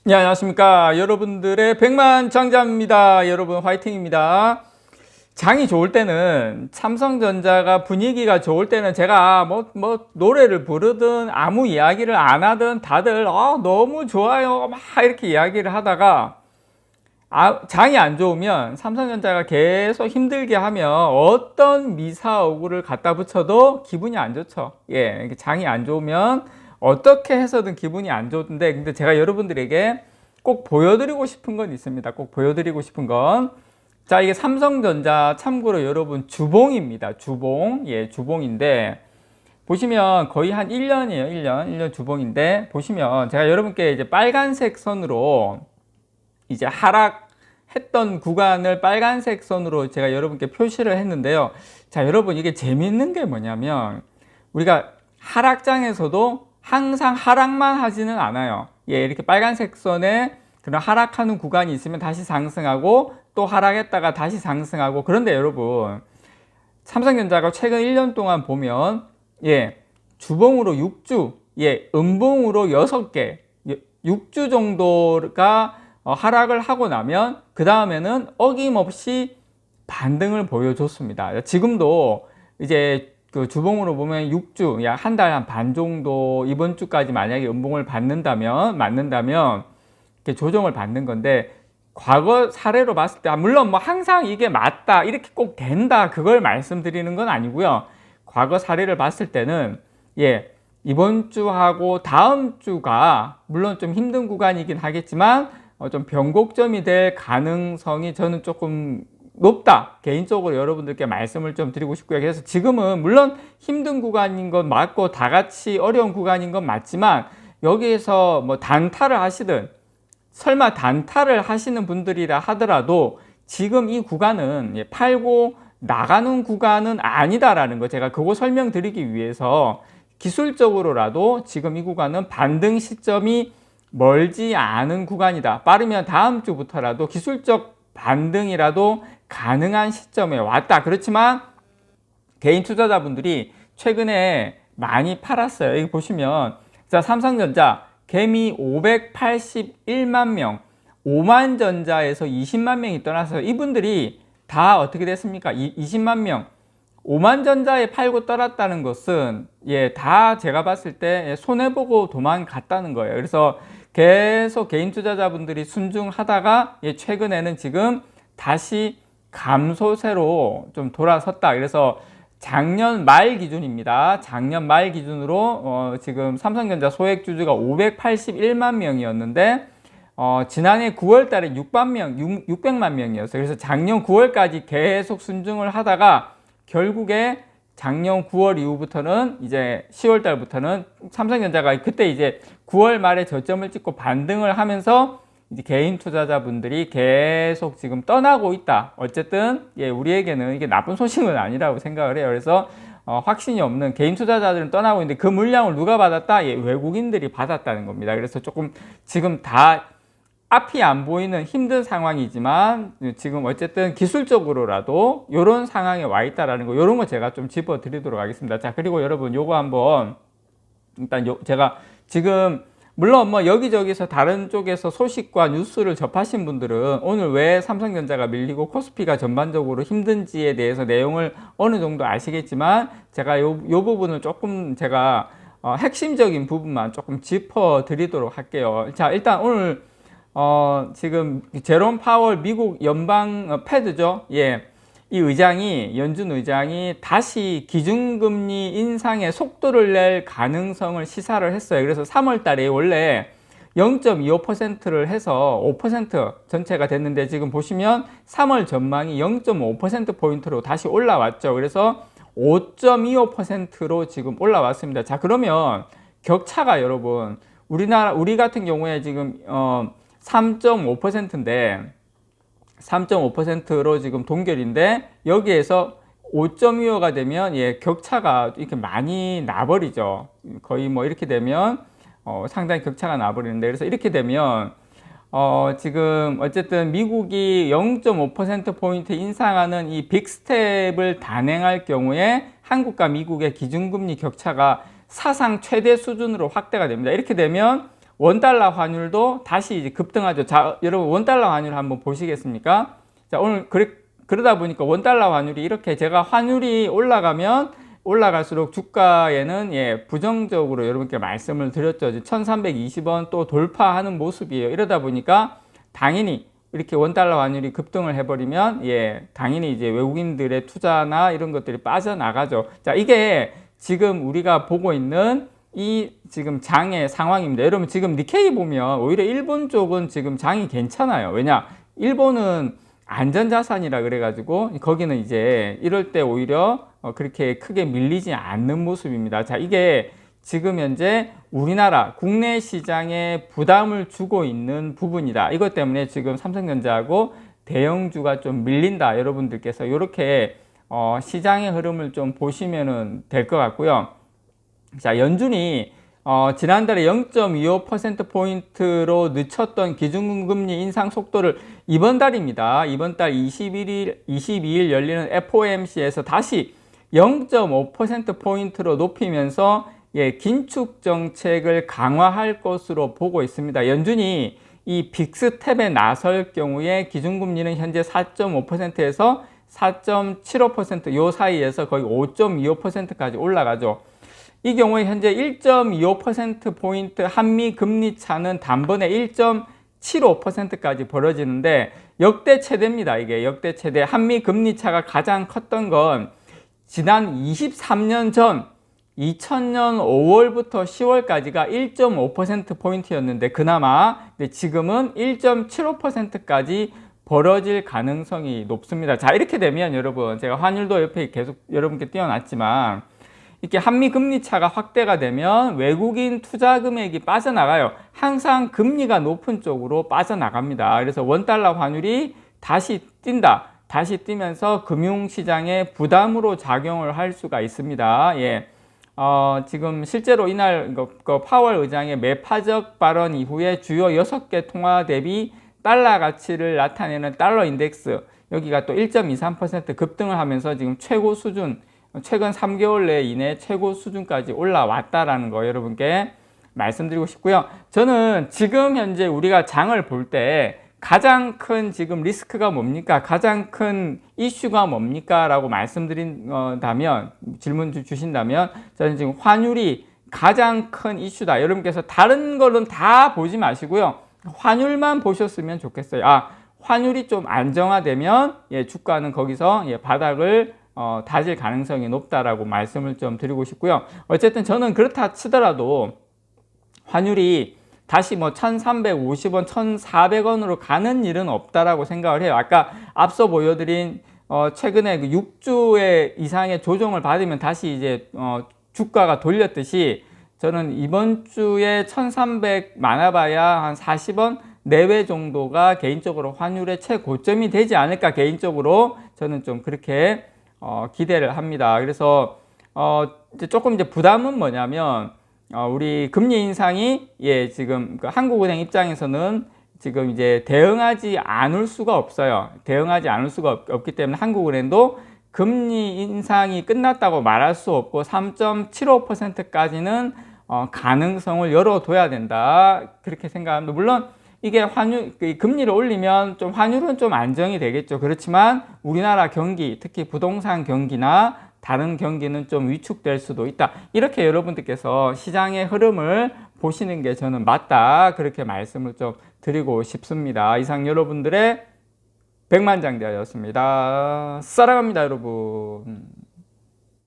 네, 안녕하십니까. 여러분들의 백만장자입니다. 여러분 화이팅입니다. 장이 좋을 때는 삼성전자가 분위기가 좋을 때는 제가 노래를 부르든 아무 이야기를 안 하든 다들 너무 좋아요 막 이렇게 이야기를 하다가 장이 안 좋으면 삼성전자가 계속 힘들게 하면 어떤 미사 얼굴을 갖다 붙여도 기분이 안 좋죠. 예, 장이 안 좋으면 어떻게 해서든 기분이 안 좋은데, 근데 제가 여러분들에게 꼭 보여드리고 싶은 건 있습니다. 꼭 보여드리고 싶은 건, 자, 이게 삼성전자 참고로 여러분 주봉입니다. 주봉. 예, 주봉인데 보시면 거의 한 1년이에요. 1년 주봉인데, 보시면 제가 여러분께 이제 빨간색 선으로 이제 하락했던 구간을 빨간색 선으로 제가 여러분께 표시를 했는데요. 자, 여러분 이게 재밌는 게 뭐냐면 우리가 하락장에서도 항상 하락만 하지는 않아요. 예, 이렇게 빨간색 선에 그런 하락하는 구간이 있으면 다시 상승하고 또 하락했다가 다시 상승하고. 그런데 여러분 삼성전자가 최근 1년 동안 보면 주봉으로 6주, 음봉으로 6개, 6주 정도가 하락을 하고 나면 그 다음에는 어김없이 반등을 보여줬습니다. 지금도 이제 그 주봉으로 보면 6주, 약 한 달 한 반 정도 이번 주까지 만약에 음봉을 맞는다면 이렇게 조정을 받는 건데, 과거 사례로 봤을 때 물론 뭐 항상 이게 맞다 이렇게 꼭 된다 그걸 말씀드리는 건 아니고요. 과거 사례를 봤을 때는 이번 주하고 다음 주가 물론 좀 힘든 구간이긴 하겠지만 좀 변곡점이 될 가능성이 저는 조금 높다, 개인적으로 여러분들께 말씀을 좀 드리고 싶고요. 그래서 지금은 물론 힘든 구간인 건 맞고 다 같이 어려운 구간인 건 맞지만, 여기에서 뭐 단타를 하시든 설마 단타를 하시는 분들이라 하더라도 지금 이 구간은 팔고 나가는 구간은 아니다라는 거, 제가 그거 설명드리기 위해서 기술적으로라도 지금 이 구간은 반등 시점이 멀지 않은 구간이다. 빠르면 다음 주부터라도 기술적 반등이라도 가능한 시점에 왔다. 그렇지만 개인 투자자분들이 최근에 많이 팔았어요. 여기 보시면 자, 삼성전자 개미 581만 명, 5만 전자에서 20만 명이 떠나서 이분들이 다 어떻게 됐습니까? 20만 명, 5만 전자에 팔고 떠났다는 것은 다 제가 봤을 때 손해보고 도망갔다는 거예요. 그래서 계속 개인 투자자분들이 순중하다가 최근에는 지금 다시 감소세로 좀 돌아섰다. 그래서 작년 말 기준입니다. 작년 말 기준으로 지금 삼성전자 소액주주가 581만 명이었는데 지난해 9월 달에 600만 명이었어요. 그래서 작년 9월까지 계속 순중을 하다가 결국에 작년 9월 이후부터는 이제 10월 달부터는 삼성전자가 그때 이제 9월 말에 저점을 찍고 반등을 하면서 이제 개인 투자자분들이 계속 지금 떠나고 있다. 어쨌든 우리에게는 이게 나쁜 소식은 아니라고 생각을 해요. 그래서 확신이 없는 개인 투자자들은 떠나고 있는데 그 물량을 누가 받았다? 외국인들이 받았다는 겁니다. 그래서 조금 지금 다 앞이 안 보이는 힘든 상황이지만 지금 어쨌든 기술적으로라도 이런 상황에 와 있다라는 거, 이런 거 제가 좀 짚어 드리도록 하겠습니다. 자, 그리고 여러분 요거 한번 일단 제가 지금 물론 뭐 여기저기서 다른 쪽에서 소식과 뉴스를 접하신 분들은 오늘 왜 삼성전자가 밀리고 코스피가 전반적으로 힘든지에 대해서 내용을 어느 정도 아시겠지만, 제가 요 부분을 조금 제가 핵심적인 부분만 조금 짚어 드리도록 할게요. 자, 일단 오늘 지금 제롬 파월 미국 연방 패드죠. 이 의장이, 연준 의장이 다시 기준금리 인상의 속도를 낼 가능성을 시사를 했어요. 그래서 3월 달에 원래 0.25%를 해서 5% 전체가 됐는데 지금 보시면 3월 전망이 0.5%포인트로 다시 올라왔죠. 그래서 5.25%로 지금 올라왔습니다. 자, 그러면 격차가 여러분, 우리 같은 경우에 지금 3.5%인데 3.5%로 지금 동결인데 여기에서 5.25가 되면 격차가 이렇게 많이 나버리죠. 거의 뭐 이렇게 되면 상당히 격차가 나버리는데, 그래서 이렇게 되면 지금 어쨌든 미국이 0.5%포인트 인상하는 이 빅스텝을 단행할 경우에 한국과 미국의 기준금리 격차가 사상 최대 수준으로 확대가 됩니다. 이렇게 되면 원달러 환율도 다시 이제 급등하죠. 자, 여러분 원달러 환율 한번 보시겠습니까? 자, 오늘 그러다 보니까 원달러 환율이 이렇게 제가 환율이 올라가면 올라갈수록 주가에는 예, 부정적으로 여러분께 말씀을 드렸죠. 1320원 또 돌파하는 모습이에요. 이러다 보니까 당연히 이렇게 원달러 환율이 급등을 해버리면 예, 당연히 이제 외국인들의 투자나 이런 것들이 빠져나가죠. 자, 이게 지금 우리가 보고 있는 이 지금 장의 상황입니다. 여러분 지금 니케이 보면 오히려 일본 쪽은 지금 장이 괜찮아요. 왜냐? 일본은 안전자산이라 그래가지고 거기는 이제 이럴 때 오히려 그렇게 크게 밀리지 않는 모습입니다. 자, 이게 지금 현재 우리나라 국내 시장에 부담을 주고 있는 부분이다. 이것 때문에 지금 삼성전자하고 대형주가 좀 밀린다. 여러분들께서 이렇게 시장의 흐름을 좀 보시면 될 것 같고요. 자, 연준이 지난달에 0.25%포인트로 늦췄던 기준금리 인상 속도를 이번 달입니다. 이번 달 22일 열리는 FOMC에서 다시 0.5%포인트로 높이면서 예, 긴축 정책을 강화할 것으로 보고 있습니다. 연준이 이 빅스텝에 나설 경우에 기준금리는 현재 4.5%에서 4.75% 요 사이에서 거의 5.25%까지 올라가죠. 이 경우에 현재 1.25%포인트 한미 금리 차는 단번에 1.75%까지 벌어지는데 역대 최대입니다. 이게 역대 최대. 한미 금리 차가 가장 컸던 건 지난 23년 전 2000년 5월부터 10월까지가 1.5%포인트였는데 그나마 지금은 1.75%까지 벌어질 가능성이 높습니다. 자, 이렇게 되면 여러분 제가 환율도 옆에 계속 여러분께 띄워놨지만 이렇게 한미 금리 차가 확대가 되면 외국인 투자 금액이 빠져나가요. 항상 금리가 높은 쪽으로 빠져나갑니다. 그래서 원달러 환율이 다시 뛴다. 다시 뛰면서 금융시장에 부담으로 작용을 할 수가 있습니다. 예. 지금 실제로 이날 파월 의장의 매파적 발언 이후에 주요 6개 통화 대비 달러 가치를 나타내는 달러 인덱스 여기가 또 1.23% 급등을 하면서 지금 최고 수준 최근 3개월 내 이내 최고 수준까지 올라왔다라는 거 여러분께 말씀드리고 싶고요. 저는 지금 현재 우리가 장을 볼 때 가장 큰 지금 리스크가 뭡니까? 가장 큰 이슈가 뭡니까? 라고 말씀드린다면 질문 주신다면 저는 지금 환율이 가장 큰 이슈다. 여러분께서 다른 거는 다 보지 마시고요. 환율만 보셨으면 좋겠어요. 환율이 좀 안정화되면 예, 주가는 거기서 예, 바닥을 다질 가능성이 높다라고 말씀을 좀 드리고 싶고요. 어쨌든 저는 그렇다 치더라도 환율이 다시 1350원, 1400원으로 가는 일은 없다라고 생각을 해요. 아까 앞서 보여드린 최근에 그 6주의 이상의 조정을 받으면 다시 이제 주가가 돌렸듯이 저는 이번 주에 1300 많아봐야 한 40원 내외 정도가 개인적으로 환율의 최고점이 되지 않을까 개인적으로 저는 좀 그렇게 기대를 합니다. 그래서 이제 조금 이제 부담은 뭐냐면 우리 금리 인상이 예 지금 한국은행 입장에서는 지금 이제 대응하지 않을 수가 없어요. 대응하지 않을 수가 없기 때문에 한국은행도 금리 인상이 끝났다고 말할 수 없고 3.75%까지는 가능성을 열어둬야 된다 그렇게 생각합니다. 물론 이게 금리를 올리면 좀 환율은 좀 안정이 되겠죠. 그렇지만 우리나라 경기, 특히 부동산 경기나 다른 경기는 좀 위축될 수도 있다. 이렇게 여러분들께서 시장의 흐름을 보시는 게 저는 맞다. 그렇게 말씀을 좀 드리고 싶습니다. 이상 여러분들의 백만장자였습니다. 사랑합니다, 여러분.